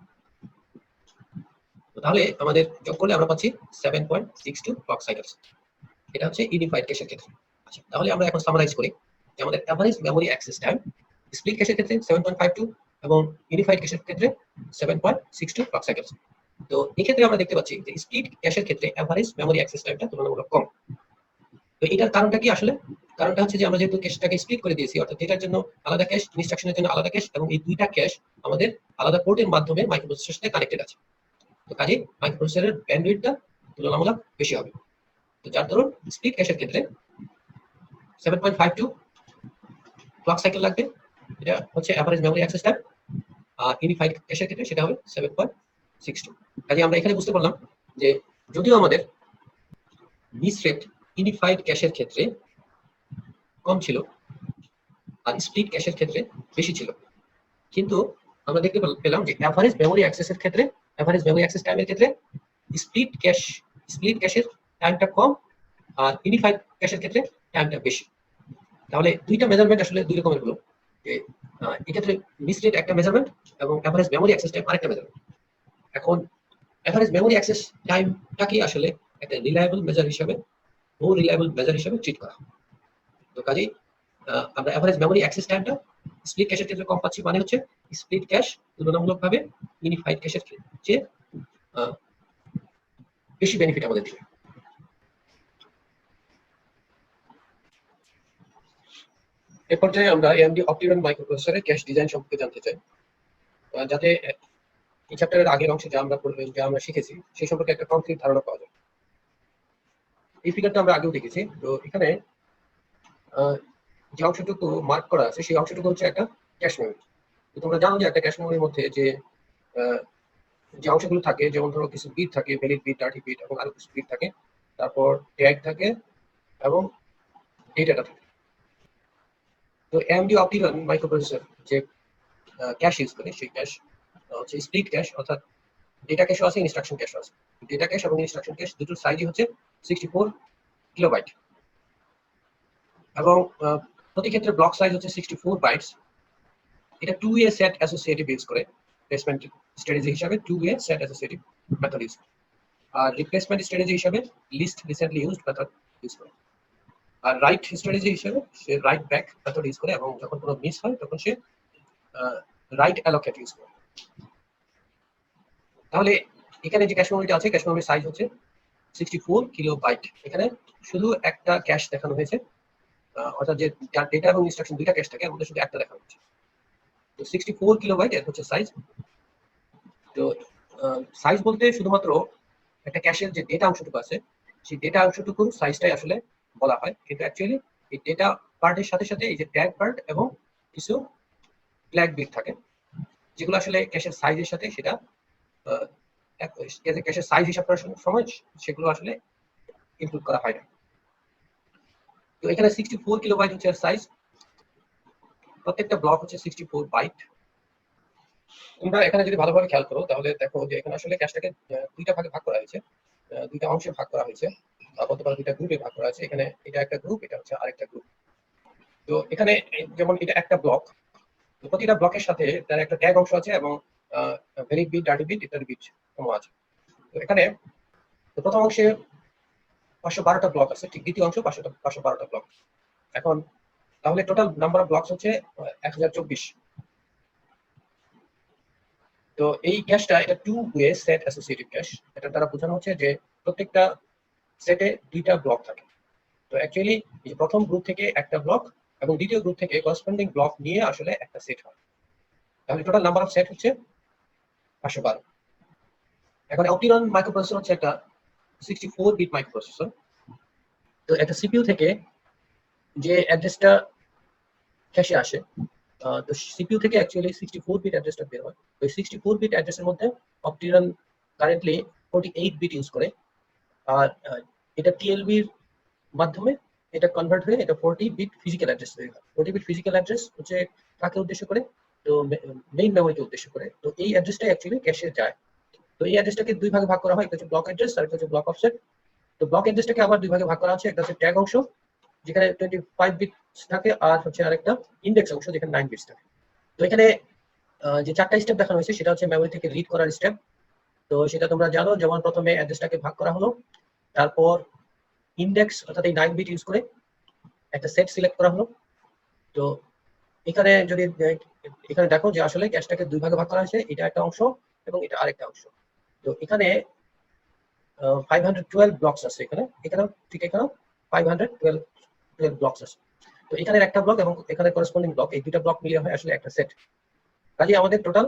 A: তাহলে আমাদের যোগ করলে আমরা পাচ্ছি 7.62 ক্লক সাইকেলস। এটা হচ্ছে ইউনিফাইড ক্যাশের ক্ষেত্রে। আচ্ছা, তাহলে আমরা এখন সামারাইজ করি যে আমাদের average memory access time split ক্যাশের ক্ষেত্রে 7.52 এবং ইউনিফাইড ক্যাশের ক্ষেত্রে 7.62 ক্লক সাইকেলস। তো এই ক্ষেত্রে আমরা দেখতে পাচ্ছি যে স্প্লিট ক্যাশের ক্ষেত্রে এভারেজ মেমরি অ্যাক্সেস টাইমটা তুলনামূলক কম। তো এটার কারণটা কি আসলে? কারণটা হচ্ছে যে আমরা যেহেতু ক্যাশটাকে স্প্লিট করে দিয়েছি, অর্থাৎ ডেটার জন্য আলাদা ক্যাশ, ইনস্ট্রাকশনের জন্য আলাদা ক্যাশ, এবং এই দুইটা ক্যাশ আমাদের আলাদা পোর্টের মাধ্যমে মাইক্রোপ্রসেসরের সাথে কানেক্টেড আছে। তো কাজে মাইক্রোপ্রসেসরের ব্যান্ডউইথটা তুলনামূলক বেশি হবে। তো যার ধরুন স্প্লিট ক্যাশের ক্ষেত্রে 7.52 ক্লক সাইকেল লাগবে, এটা হচ্ছে এভারেজ মেমরি অ্যাক্সেস টাইম, আর ইউনিফাইড ক্যাশের ক্ষেত্রে সেটা হবে 7.62। কাজে আমরা এখানে বুঝতে পারলাম যে যদিও আমাদের মিস রেট ইউনিফাইড ক্যাশের ক্ষেত্রে কম ছিল আর স্প্লিট ক্যাশের ক্ষেত্রে বেশি ছিল, কিন্তু আমরা দেখতে পেলাম যে এভারেজ মেমরি অ্যাক্সেসের ক্ষেত্রে, এভারেজ মেমরি অ্যাক্সেস টাইমের ক্ষেত্রে স্প্লিট ক্যাশের টাইমটা কম, আর ইউনিফাইড ক্যাশের ক্ষেত্রে টাইমটা বেশি। তাহলে দুইটা মেজারমেন্ট আসলে দুই রকমের হলো, যে এক্ষেত্রে মিস রেট একটা মেজারমেন্ট এবং এভারেজ মেমরি অ্যাক্সেস টাইম আরেকটা মেজারমেন্ট। এখন এভারেজ মেমরি অ্যাক্সেস টাইমটাকে আসলে একটা রিলায়েবল মেজার হিসেবে, রিলায়েবল মেজার হিসেবে ট্রিট করা। তো কাজেই আমরা এভারেজ মেমরি অ্যাক্সেস টাইমটা স্প্লিট ক্যাশের ক্ষেত্রে কম পাচ্ছি, মানে হচ্ছে স্প্লিট ক্যাশ তুলনামূলকভাবে ইউনিফাইড ক্যাশের চেয়ে বেশি বেনিফিট আমাদের দিবে। এ পর্যায়ে আমরা AMD অপটিরন মাইক্রোপ্রসেসরের ক্যাশ ডিজাইন সম্পর্কে জানতে চাই, যাতে এই চ্যাপ্টারের আগের অংশে যা আমরা শিখেছি সেই সম্পর্কে একটা কনক্রিট ধারণা পাওয়া যায়। এই ফিগারটা আমরা আগেও দেখেছি। তো এখানে যে অংশটুকু মার্ক করা আছে সেই অংশটুকু হচ্ছে একটা ক্যাশ মেমরি। তো তোমরা জানো যে একটা ক্যাশ মেমরির মধ্যে যে অংশগুলো থাকে, যেমন ধরো কিছু বিট থাকে, ভ্যালিড বিট, ডার্টি বিট, এবং আরো কিছু বিট থাকে, তারপর ট্যাগ থাকে এবং ডেটা থাকে। তো AMD অপটিরন মাইক্রোপ্রসেসর যে ক্যাশ ইউজ করে সেই ক্যাশ হচ্ছে স্প্লিট ক্যাশ, অর্থাৎ ডেটা ক্যাশও আছে, ইনস্ট্রাকশন ক্যাশও আছে। ডেটা ক্যাশ এবং ইনস্ট্রাকশন ক্যাশ দুটোর সাইজই হচ্ছে 64 কিলোবাইট, এবং প্রতি ক্ষেত্রে ব্লক সাইজ হচ্ছে 64 বাইটস। এটা 2-way সেট অ্যাসোসিয়েটিভ ইউজ করে, প্লেসমেন্ট স্ট্র্যাটেজি হিসাবে 2-way set associative method use করে, আর রিপ্লেসমেন্ট স্ট্র্যাটেজি হিসাবে least recently used method use করে, আর রাইট স্ট্র্যাটেজি হিসাবে সে রাইট ব্যাক মেথড ইউজ করে, এবং যখন কোনো মিস হয় তখন সে রাইট অ্যালোকেট ইউজ করে। তাহলে এখানে যে ক্যাশ মেমরিটা আছে, ক্যাশ মেমরির সাইজ হচ্ছে 64 কিলোবাইট। এখানে শুধু একটা ক্যাশ দেখানো হয়েছে, অর্থাৎ যে ডেটা এবং ইনস্ট্রাকশন দুইটা ক্যাশ থাকে, এর মধ্যে শুধু একটা দেখানো হচ্ছে। তো 64 কিলোবাইট এর হচ্ছে সাইজ। তো সাইজ বলতে শুধুমাত্র একটা ক্যাশের যে ডেটা অংশটুকু আছে সেই ডেটা অংশটুকুর সাইজটাই আসলে বলা হয়, কিন্তু অ্যাকচুয়ালি এই ডেটা পার্টের সাথে সাথে এই যে ট্যাগ পার্ট এবং কিছু ব্ল্যাক বিট থাকে, যেগুলো আসলে ক্যাশের সাইজের সাথে সেটা ক্যাশের সাইজ হিসাব করার সময় সেগুলো আসলে ইনক্লুড করা হয় না। তো এখানে 64 কিলোবাইট হচ্ছে সাইজ, প্রত্যেকটা ব্লক হচ্ছে 64 বাইট। তোমরা এখানে যদি ভালোভাবে খেয়াল করো তাহলে দেখো যে এখানে আসলে ক্যাশটাকে দুইটা ভাগে ভাগ করা হয়েছে, দুইটা অংশে ভাগ করা হয়েছে, বলতে পারো দুইটা গ্রুপে ভাগ করা আছে। এখানে এটা একটা গ্রুপ, এটা হচ্ছে আরেকটা গ্রুপ। তো এখানে যেমন এটা একটা ব্লক, প্রতিটা ব্লকের সাথে তার একটা ট্যাগ অংশ আছে এবং ভেরি বিট, ডার্টি বিট ইত্যাদি বিট আছে। তো এখানে প্রথম অংশে 512টা ব্লক আছে, ঠিক দ্বিতীয় অংশ 512টা ব্লক। এখন তাহলে টোটাল নাম্বার অফ ব্লকস হচ্ছে 1024। তো এই ক্যাশটা এটা two way set associative cache. এটা দ্বারা বোঝানো হচ্ছে যে প্রত্যেকটা সেটে দুইটা ব্লক থাকে। তো অ্যাকচুয়ালি প্রথম গ্রুপ থেকে একটা ব্লক এবং দ্বিতীয় গ্রুপ থেকে করসপন্ডিং ব্লক নিয়ে আসলে একটা সেট হয়। তাহলে টোটাল নাম্বার অফ সেট হচ্ছে 512। এখন অপটিরন মাইক্রোপ্রসেসর হচ্ছে একটা 64 বিট মাইক্রোপ্রসেসর। তো একটা সিপিইউ থেকে যে অ্যাড্রেসটা ক্যাশে আসে, তো সিপিইউ থেকে অ্যাকচুয়ালি 64 বিট অ্যাড্রেসটা বের হয়। তো 64 বিট অ্যাড্রেসের মধ্যে অপটিরন কারেন্টলি 48 বিট ইউজ করে, আর এটা টিএলবি এর মাধ্যমে এটা কনভার্ট হয়ে এটা 40 বিট ফিজিক্যাল অ্যাড্রেস তৈরি হয়। 40 বিট ফিজিক্যাল অ্যাড্রেস হচ্ছে কাকে উদ্দেশ্য করে? তো মেইন মেমোরিকে উদ্দেশ্য করে। তো এই অ্যাড্রেসটাই অ্যাকচুয়ালি ক্যাশে যায়। তো এই অ্যাড্রেসটাকে দুই ভাগে ভাগ করা হয়, একটা হচ্ছে ব্লক অ্যাড্রেস আর একটা হচ্ছে ব্লক অফসেট। তো ব্লক অ্যাড্রেসটাকে আবার দুই ভাগে ভাগ করা আছে, একটা হচ্ছে ট্যাগ অংশ যেখানে 25 বিট থাকে, আর হচ্ছে আরেকটা ইন্ডেক্স অংশ যেখানে 9 বিটস থাকে। তো এখানে যে চারটা স্টেপ দেখানো হয়েছে সেটা হচ্ছে মেমোরি থেকে রিড করার স্টেপ। তো সেটা তোমরা জানো, যেমন প্রথমে অ্যাড্রেসটাকে ভাগ করা হলো, তারপর ইন্ডেক্স অর্থাৎ এই 9 বিট ইউজ করে একটা সেট সিলেক্ট করা হলো। তো এখানে যদি এখানে দেখো যে আসলে ক্যাশটাকে দুই ভাগে ভাগ করা হয়েছে, এটা একটা অংশ এবং এটা আরেকটা অংশ। তো এখানে 512 ব্লকস আছে, এখানেও ঠিক এখানেও 512 ব্লকস আছে। তো এখানে একটা ব্লক এবং এখানে করেসপন্ডিং ব্লক, এই দুইটা ব্লক মিলিয়ে হয় আসলে একটা সেট। কাজে আমাদের টোটাল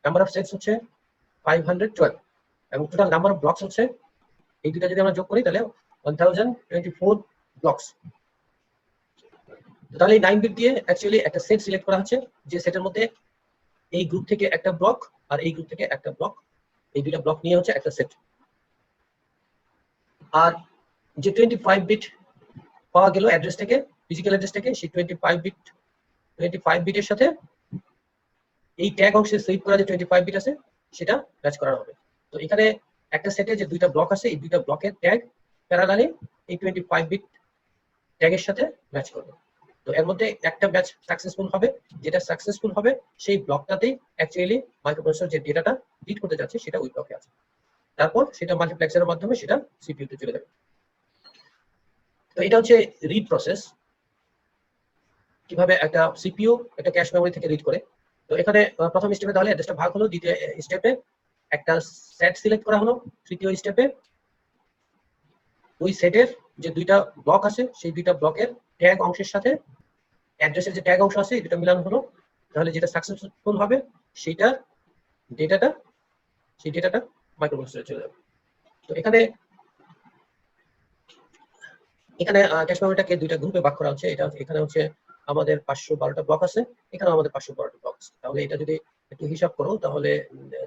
A: নাম্বার অফ সেটস হচ্ছে 512 এবং টোটাল নাম্বার অফ ব্লকস হচ্ছে, এই দুইটা যদি আমরা যোগ করি তাহলে 1024 ব্লকস। তাহলে এই 9 বিট দিয়ে অ্যাকচুয়ালি একটা সেট সিলেক্ট করা হচ্ছে, যে সেটের মধ্যে এই গ্রুপ থেকে একটা ব্লক আর এই গ্রুপ থেকে একটা ব্লক, এই দুইটা ব্লক নিয়ে হচ্ছে একটা সেট। আর যে 25 বিট পাওয়া গেল অ্যাড্রেস থেকে, ফিজিক্যাল অ্যাড্রেস থেকে, সেই 25 বিটের সাথে এই ট্যাগ অংশে সেভ করা যে 25 বিট আছে সেটা ম্যাচ করা হবে। তো এখানে একটা সেটে যে দুইটা ব্লক আছে, এই দুইটা ব্লকের ট্যাগ প্যারালালি এই 25 বিট ট্যাগের সাথে ম্যাচ করবে। তো এর মধ্যে একটা ম্যাচ সাকসেসফুল হবে, যেটা সাকসেসফুল হবে সেই ব্লকটাতেই অ্যাকচুয়ালি মাইক্রোপ্রসেসর যে ডেটাটা রিড করতে যাচ্ছে সেটা ওই ব্লকে আছে। তারপর সেটা মাল্টিপ্লেক্সারের মাধ্যমে সেটা সিপিইউতে চলে যাবে। তো এটা হচ্ছে রিড প্রসেস, কিভাবে একটা সিপিইউ একটা ক্যাশ মেমোরি থেকে রিড করে। তো এখানে প্রথম স্টেপে তাহলে অ্যাড্রেসটা ভাগ হলো, দ্বিতীয় স্টেপে একটা সেট সিলেক্ট করা হলো, তৃতীয় স্টেপে ওই সেটের যে দুইটা ব্লক আছে সেই দুইটা ব্লকের ট্যাগ অংশের সাথে অ্যাড্রেসের যে ট্যাগ অংশ আছে এই দুটো মিলানো হলো। তাহলে যেটা সাকসেসফুল হবে সেইটার ডেটাটা, সেই ডেটাটা মাইক্রোপ্রসেসরে চলে যাবে। তো এখানে ক্যাশ মেমোরিটাকে দুইটা গ্রুপে ভাগ করা হচ্ছে। এটা এখানে হচ্ছে আমাদের 512টা ব্লক আছে, এখানে আমাদের 512টা ব্লক আছে। তাহলে এটা যদি একটু হিসাব করো তাহলে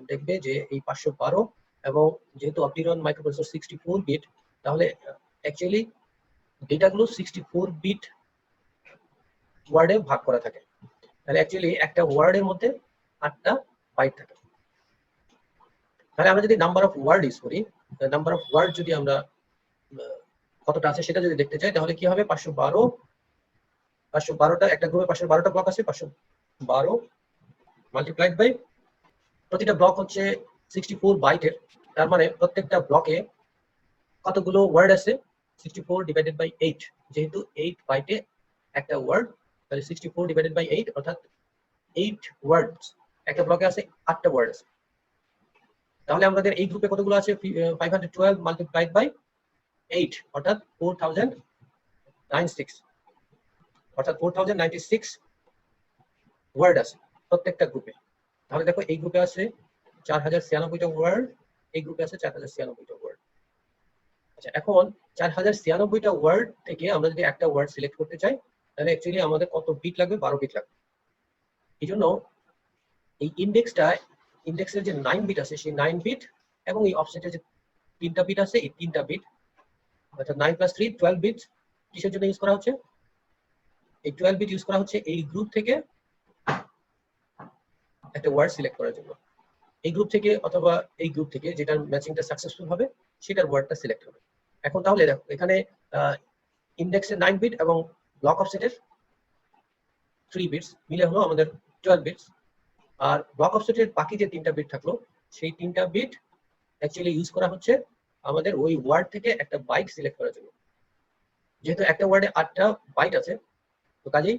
A: দেখবে যে এই 512 এবং যেহেতু অপটিরন মাইক্রোপ্রসেসর 64 বিট, তাহলে অ্যাকচুয়ালি ডেটাগুলো 64 বিট ওয়ার্ডে ভাগ করা থাকে। তাহলে অ্যাকচুয়ালি একটা ওয়ার্ডের মধ্যে 8টা বাইট থাকে। তাহলে আমরা যদি নাম্বার অফ ওয়ার্ড ইউজ করি, নাম্বার অফ ওয়ার্ড যদি আমরা কতটা আছে সেটা যদি দেখতে চাই তাহলে কি হবে, 512টা একটা গ্রুপে 512টা ব্লক আছে, 512 মাল্টিপ্লাইড বাই প্রতিটা ব্লক হচ্ছে 64 বাইটের। তার মানে প্রত্যেকটা ব্লকে কতগুলো ওয়ার্ড আছে, 64 ডিভাইডেড বাই 8, যেহেতু 8 বাইটে একটা ওয়ার্ড, তাহলে 64 ডিভাইডেড বাই 8 অর্থাৎ 8 ওয়ার্ডস। একটা ব্লকে আছে 8টা ওয়ার্ড আছে। তাহলে আমাদের এই গ্রুপে কতগুলো আছে, 512 মাল্টিপ্লাইড বাই 8 অর্থাৎ 4096, অর্থাৎ 4096 ওয়ার্ড আছে প্রত্যেকটা গ্রুপে। তাহলে দেখো এই গ্রুপে আছে 4096টা ওয়ার্ড, এই গ্রুপে আছে 4096টা ওয়ার্ড। আচ্ছা, এখন 4096টা ওয়ার্ড থেকে আমরা যদি একটা ওয়ার্ড সিলেক্ট করতে চাই তাহলে অ্যাকচুয়ালি আমাদের কত বিট লাগবে, 12 বিট লাগবে। এই জন্য এই ইন্ডেক্সের যে 9 বিট আছে সেই 9 বিট এবং এই অফসেটের যে 3টা বিট আছে এই 3টা বিট অর্থাৎ 9 + 3 12 বিট কিসের জন্য ইউজ করা হচ্ছে? এই 12 বিট ইউজ করা হচ্ছে এই গ্রুপ থেকে একটা ওয়ার্ড সিলেক্ট করার জন্য। এই গ্রুপ থেকে অথবা এই গ্রুপ থেকে যেটার ম্যাচিংটা সাকসেসফুল হবে সেটার ওয়ার্ডটা সিলেক্ট হবে। এখন তাহলে দেখো এখানে ইন্ডেক্সের 9 বিট এবং ব্লক অফসেটের 3 বিটস মিলে হলো আমাদের 12 বিটস। আর ব্লক অফসেটের বাকি যে 3টা বিট থাকলো সেই 3টা বিট অ্যাকচুয়ালি ইউজ করা হচ্ছে আমাদের ওই ওয়ার্ড থেকে একটা বাইট সিলেক্ট করার জন্য। যেহেতু একটা ওয়ার্ডে 8টা বাইট আছে, তো কাজেই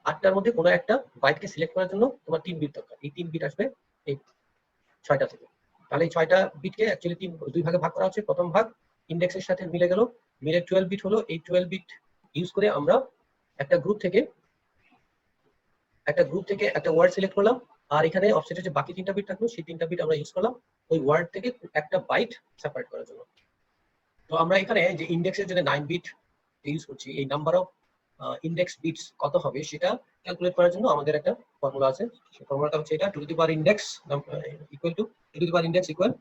A: 8টার মধ্যে কোনো একটা বাইটকে সিলেক্ট করার জন্য তোমার 3 বিট দরকার। এই 3 বিট আসবে এই 6টা থেকে। তাহলে এই 6টা বিটকে অ্যাকচুয়ালি দুই ভাগে ভাগ করা হচ্ছে। প্রথম ভাগ ইন্ডেক্সের সাথে মিলে গেল, মিলে 12 বিট হলো। এই 12 বিট ইউজ করে আমরা একটা গ্রুপ থেকে একটা ওয়ার্ড সিলেক্ট করলাম। আর এখানে অফসেটের যে বাকি 3টা বিট থাকলো সেই 3টা বিট আমরা ইউজ করলাম ওই ওয়ার্ড থেকে একটা বাইট সেপারেট করার জন্য। তো আমরা এখানে যে ইন্ডেক্সের জন্য 9 বিট ইউজ করছি, এই নাম্বার অফ ইন্ডেক্স বিটস কত হবে সেটা ক্যালকুলেট করার জন্য আমাদের একটা ফর্মুলা আছে। সেই ফর্মুলাটা হচ্ছে এটা, two the power index equal to the power index equal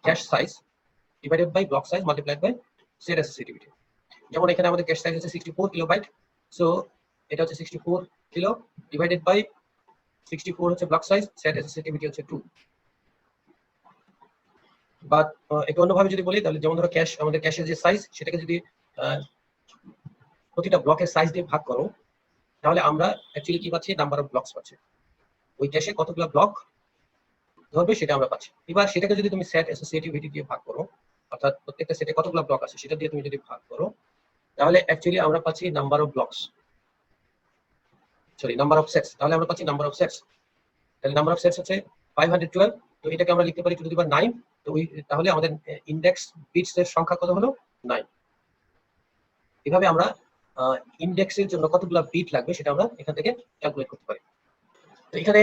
A: cache size divided by block size multiplied by set associativity. যেমন এখানে আমাদের ক্যাশ সাইজ হচ্ছে 64 কিলোবাইট, সো এটা হচ্ছে 64 কিলো ডিভাইডেড বাই 64 হচ্ছে ব্লক সাইজ, সেট অ্যাসোসিয়েটিভিটি হচ্ছে 2। বা একটু অন্যভাবে যদি বলি তাহলে যেমন ধরো আমাদের ক্যাশের যে সাইজ সেটাকে যদি প্রতিটা ব্লকের সাইজ দিয়ে ভাগ করো তাহলে আমরা অ্যাকচুয়ালি কি পাচ্ছি? নাম্বার অফ ব্লকস পাচ্ছি। ওই ক্যাশে কতগুলো ব্লক ধরবে সেটা আমরা পাচ্ছি। এবার সেটাকে যদি তুমি সেট অ্যাসোসিয়েটিভিটি দিয়ে ভাগ করো, অর্থাৎ প্রত্যেকটা সেটে কতগুলো ব্লক আছে সেটা দিয়ে তুমি যদি ভাগ করো তাহলে অ্যাকচুয়ালি আমরা পাচ্ছি number of blocks, sorry number of sets. তাহলে আমরা পাচ্ছি নাম্বার অফ সেটস। তাহলে নাম্বার অফ সেটস হচ্ছে 512। তো এটাকে আমরা লিখতে পারি টু দি পাওয়ার 9। তো তাহলে আমাদের ইন্ডেক্স বিটস এর সংখ্যা কত হলো? 9। এভাবে আমরা ইন্ডেক্সের জন্য কতগুলো বিট লাগবে সেটা আমরা এখান থেকে ক্যালকুলেট করতে পারি। তো এখানে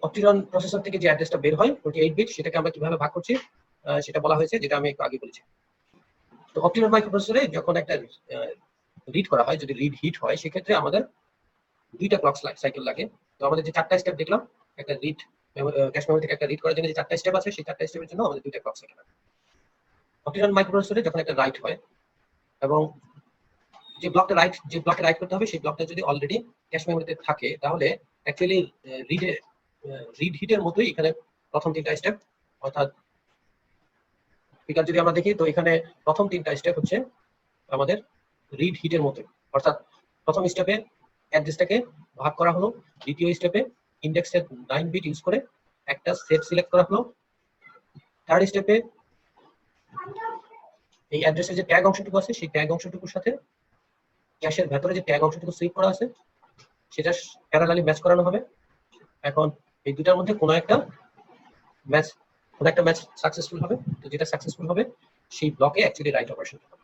A: অপটিরন প্রসেসর থেকে যে অ্যাড্রেসটা বের হয় 28 বিট, সেটাকে আমরা কিভাবে ভাগ করছি সেটা বলা হয়েছে, যেটা আমি একটু আগে বলেছি। তো অপটিরন মাইক্রোপ্রসেসরে যখন একটা রিড করা হয়, যদি রিড হিট হয় সেক্ষেত্রে আমাদের 2টা ক্লক সাইকেল লাগে। তো আমাদের যে 4টা স্টেপ দেখলাম, একটা রিড ক্যাশ মেমরি থেকে একটা রিড করার জন্য যে 4টা স্টেপ আছে সেই 4টা স্টেপের জন্য আমাদের 2টা ক্লক সাইকেল লাগে। অপটিরন মাইক্রোপ্রসেসরে যখন একটা রাইট হয় এবং যে ব্লকটা রাইট করতে হবে সেই ব্লকটা যদি অলরেডি ক্যাশ মেমরিতে থাকে তাহলে অ্যাকচুয়ালি রিড হিটের মতোই এখানে প্রথম 3টা স্টেপ, অর্থাৎ ফিগার যদি আমরা দেখি তো এখানে প্রথম 3টা স্টেপ হচ্ছে আমাদের রিড হিটের মতোই। অর্থাৎ প্রথম স্টেপে অ্যাড্রেসটাকে ভাগ করা হলো, দ্বিতীয় স্টেপে ইন্ডেক্সের 9 বিট ইউজ করে একটা সেট সিলেক্ট করা হলো, থার্ড স্টেপে এই অ্যাড্রেসের যে ট্যাগ অংশটুকু আছে সেই ট্যাগ অংশটুকুর সাথে ক্যাশের ভেতরে যে ট্যাগ অংশটুকু সেভ করা আছে সেটা প্যারালালি ম্যাচ করানো হবে। এখন এই দুটার মধ্যে কোনো একটা ম্যাচ সাকসেসফুল হবে। তো যেটা সাকসেসফুল হবে সেই ব্লকে অ্যাকচুয়ালি রাইট অপারেশন হবে।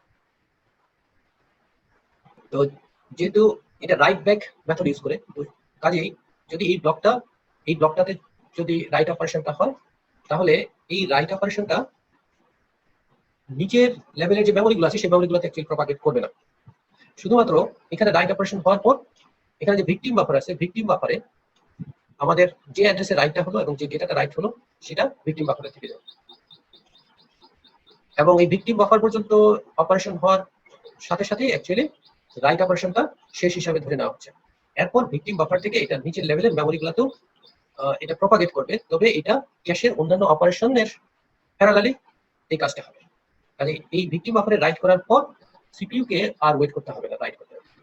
A: তো যেহেতু এটা রাইট ব্যাক মেথড ইউজ করে, কাজেই যদি এই ব্লকটাতে যদি রাইট অপারেশনটা হয় তাহলে এই রাইট অপারেশনটা নিচের লেভেলের যে মেমোরিগুলো আছে সেই মেমোরিগুলোতে অ্যাকচুয়ালি প্রপাগেট করবে না। শুধুমাত্র এখানে রাইট অপারেশন হওয়ার পর এখানে যে ভিকটিম বাফার আছে, ভিকটিম বাফারে আমাদের যে অ্যাড্রেসে রাইটটা হলো এবং যে ডেটাটা রাইট হলো সেটা ভিকটিম বাফারে থেকে যাবে। এবং এই ভিকটিম বাফার পর্যন্ত অপারেশন হওয়ার সাথে সাথে অ্যাকচুয়ালি রাইট অপারেশনটা শেষ হিসাবে ধরে নেওয়া হচ্ছে। এরপর ভিকটিম বাফার থেকে এটা নিচের লেভেলের মেমোরিগুলোতেও এটা প্রপাগেট করবে, তবে এটা ক্যাশের অন্যান্য অপারেশনের প্যারালালি এই কাজটা হবে। কাজে এই ভিকটিম বাফারে রাইট করার পর সিপিইউ কে আর ওয়েট করতে হবে না,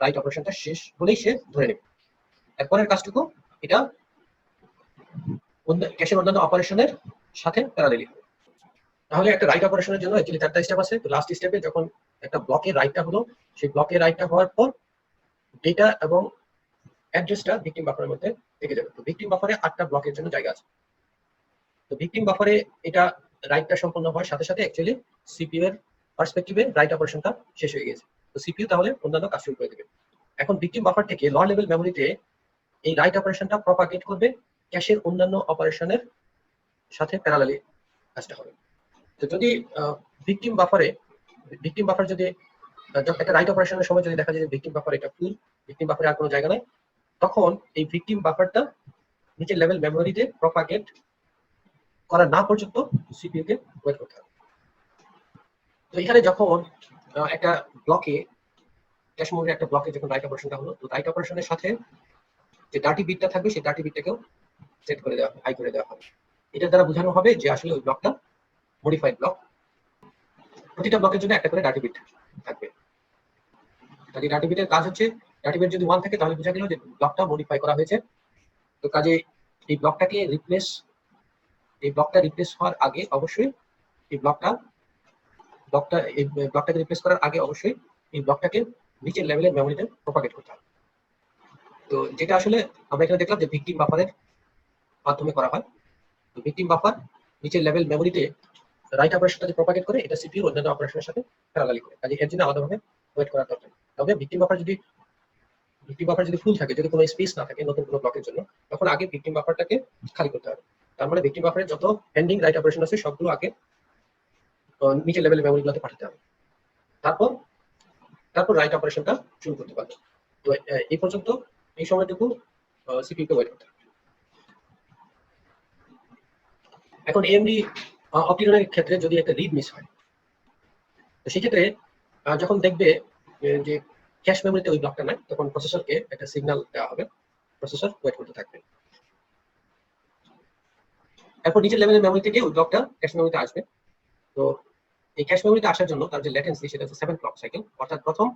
A: রাইট অপারেশনটা শেষ বলেই সে ধরে নেবে। এরপরের কাজটুকু এটা ক্যাশের অন্যান্য অপারেশনের সাথে প্যারালালি হবে। তাহলে একটা রাইট অপারেশনের জন্য অ্যাকচুয়ালি 4টা স্টেপ আছে। তো লাস্ট স্টেপে যখন একটা ব্লকের রাইটটা হলো সেই ব্লকের রাইটটা হওয়ার পর ডেটা এবং অ্যাড্রেসটা ভিকটিম বাফারের মধ্যে থেকে যাবে। তো ভিকটিম বাফারে 8টা ব্লকের জন্য জায়গা আছে। তো ভিকটিম বাফারে এটা রাইটটা সম্পন্ন হওয়ার সাথে সাথে অ্যাকচুয়ালি সিপিইউ এর পার্সপেক্টিভে রাইট অপারেশনটা শেষ হয়ে গেছে। তো সিপিইউ তাহলে অন্যান্য কাজ শুরু করে দেবে। এখন ভিকটিম বাফার থেকে লোয়ার লেভেল মেমোরিতে এই রাইট অপারেশনটা প্রপাগেট করবে ক্যাশের অন্যান্য অপারেশনের সাথে প্যারালালি কাজটা হবে। তো যদি ভিকটিম বাফার যদি একটা রাইট অপারেশনের সময় যদি দেখা যায় যে ভিকটিম বাফার এটা ফুল, ভিকটিম বাফারে আর কোনো জায়গা নাই, তখন এই ভিকটিম বাফারটা নিচের লেভেল মেমোরিতে প্রপাগেট করা না পর্যন্ত সিপিইউ কে ওয়েট করতে হবে। তো এখানে যখন একটা ব্লকে ক্যাশ মেমোরির একটা ব্লকে যখন রাইট অপারেশনটা হলো, তো রাইট অপারেশনের সাথে যে ডার্টি বিটটা থাকবে সেই ডার্টি বিটটাকেও সেট করে দেওয়া হবে, হাই করে দেওয়া হবে। এটা দ্বারা বোঝানো হবে যে আসলে ওই ব্লকটা মডিফাইড ব্লক। প্রতিটা ব্লকের জন্য একটা করে ডার্টি বিট থাকবে। কাজে ডার্টি বিটের কাজ হচ্ছে, ডার্টি বিট যদি 1 থাকে তাহলে বোঝা গেল যে ব্লকটা মডিফাই করা হয়েছে। তো কাজে এই ব্লকটাকে রিপ্লেস হওয়ার আগে অবশ্যই এই ব্লকটাকে রিপ্লেস করার আগে অবশ্যই এই ব্লকটাকে নিচের লেভেলের মেমোরিতে প্রপাগেট করতে হবে। তো যেটা আসলে আমরা এখানে দেখলাম যে ভিকটিম বাফারের মাধ্যমে করা হয়। তো ভিকটিম বাফার নিচের লেভেল মেমোরিতে রাইট অপারেশনটাকে প্রপাগেট করে, এটা সিপিইউ অন্যান্য অপারেশনের সাথে প্যারালালি করে। কাজে এর জন্য আলাদাভাবে ওয়েট করার দরকার নেই। তবে ভিকটিম বাফার যদি ফুল থাকে, যদি কোনো স্পেস না থাকে নতুন কোনো ব্লকের জন্য, তখন আগে ভিকটিম বাফারটাকে খালি করতে হবে। তার মানে ভিকটিম বাফারের যত পেন্ডিং রাইট অপারেশন আছে সবগুলো আগে নিচের লেভেলের মেমোরিগুলোতে পাঠাতে হবে। তারপর রাইট অপারেশনটা শুরু করতে পারবে। তো এই পর্যন্ত এই সময়টুকু সিপিইউ কে ওয়েট করতে হবে। এখন এএমডি অপটিরনের ক্ষেত্রে যদি একটা রিড মিস হয়, তো সেই ক্ষেত্রে যখন দেখবে যে ক্যাশ মেমোরিতে ওই ব্লকটা নাই, তখন প্রসেসরকে একটা সিগন্যাল দেওয়া হবে, প্রসেসর ওয়েট করতে থাকবে। এরপর নিচের লেভেলের মেমোরি থেকে ওই ব্লকটা ক্যাশ মেমোরিতে আসবে। তো এই ক্যাশ মেমোরিতে আসার জন্য তার যে ল্যাটেন্সি সেটা হচ্ছে 7 ক্লক সাইকেল, অর্থাৎ প্রথম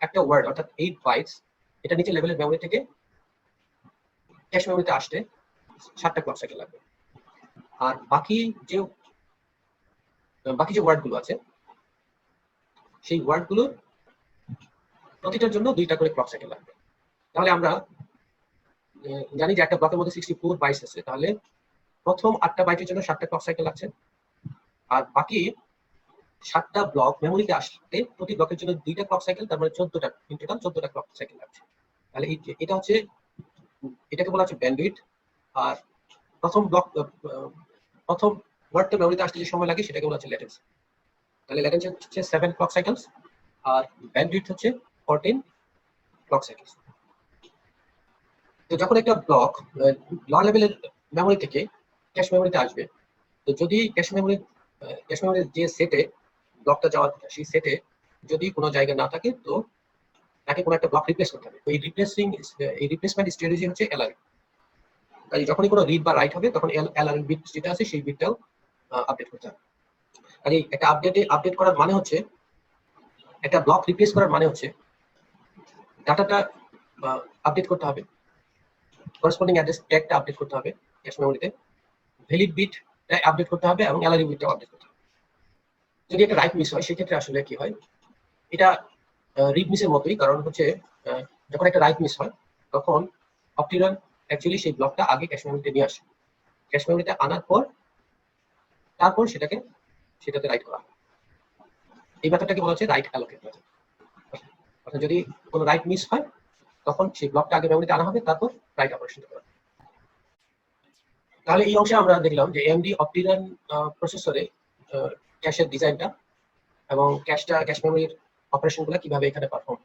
A: একটা ওয়ার্ড অর্থাৎ 8 বাইটস এটা নিচের লেভেলের মেমোরি থেকে ক্যাশ মেমোরিতে আসতে 7টা ক্লক সাইকেল লাগবে। আর বাকি যে ওয়ার্ডগুলো আছে সেই ওয়ার্ডগুলো প্রতিটার জন্য 2টা করে ক্লক সাইকেল লাগবে। তাহলে আমরা জানি যে একটা ব্লকের মধ্যে 64 বাইটস আছে, তাহলে প্রথম 8টা বাইটের জন্য 7টা ক্লক সাইকেল লাগছে। আর বাকি 7টা ব্লক মেমোরিতে আসতে প্রতি ব্লকের জন্য 2টা ক্লক সাইকেল, তার মানে 14টা, ইন টোটাল 14টা ক্লক সাইকেল লাগছে। তাহলে এটা হচ্ছে, এটাকে বলা হচ্ছে ব্যান্ডউইথ। আর প্রথম ওয়ার্ডটা মেমোরিতে আসতে যে সময় লাগে সেটাকে বলা হচ্ছে ল্যাটেন্সি। তাহলে ল্যাটেন্সি হচ্ছে 7 ক্লক সাইকেলস আর ব্যান্ডউইথ হচ্ছে 14 ক্লক সাইকেলস। তো যখন একটা ব্লক লোয়ার লেভেলের মেমোরি থেকে ক্যাশ মেমোরিতে আসবে, তো যদি ক্যাশ মেমোরির যে সেটে ব্লকটা যাওয়ার কথা সেই সেটে যদি কোনো জায়গা না থাকে, তো তাকে কোনো একটা ব্লক রিপ্লেস করতে হবে। তো এই রিপ্লেসমেন্ট স্ট্র্যাটেজি হচ্ছে এলআরএম। তাই যখনই কোনো রিড বা রাইট হবে তখন এলআরএম বিট যেটা আছে সেই বিটটাও আপডেট করতে হবে। আর এই একটা আপডেট করার মানে হচ্ছে, একটা ব্লক রিপ্লেস করার মানে হচ্ছে ডাটাটা আপডেট করতে হবে, করসপন্ডিং অ্যাড্রেস ট্যাগটা আপডেট করতে হবে ক্যাশ মেমোরিতে, ভ্যালিড বিট আপডেট করতে হবে এবং এলআরএম বিটটাও আপডেট করতে হবে। যদি একটা রাইট মিস হয় সেক্ষেত্রে আসলে কি হয়, এটা রিড মিসের মতোই, কারণ হচ্ছে যখন একটা রাইট মিস হয় তখন অপটিরন অ্যাকচুয়ালি সেই ব্লকটা আগে ক্যাশ মেমোরিতে নিয়ে আসে। ক্যাশ মেমোরিতে আনার পর তারপর সেটাতে রাইট করা হয়। এই মেথডটাকে বলা হচ্ছে রাইট অ্যালোকেট মেথড। অর্থাৎ যদি কোনো রাইট মিস হয় তখন সেই ব্লকটা আগে মেমোরিতে আনা হবে, তারপর রাইট অপারেশন করা হবে। তাহলে এই অংশে আমরা দেখলাম যে এএমডি অপটিরন প্রসেসরে ক্যাশের ডিজাইনটা এবং ক্যাশ মেমোরির অপারেশনগুলো কিভাবে এখানে পারফর্ম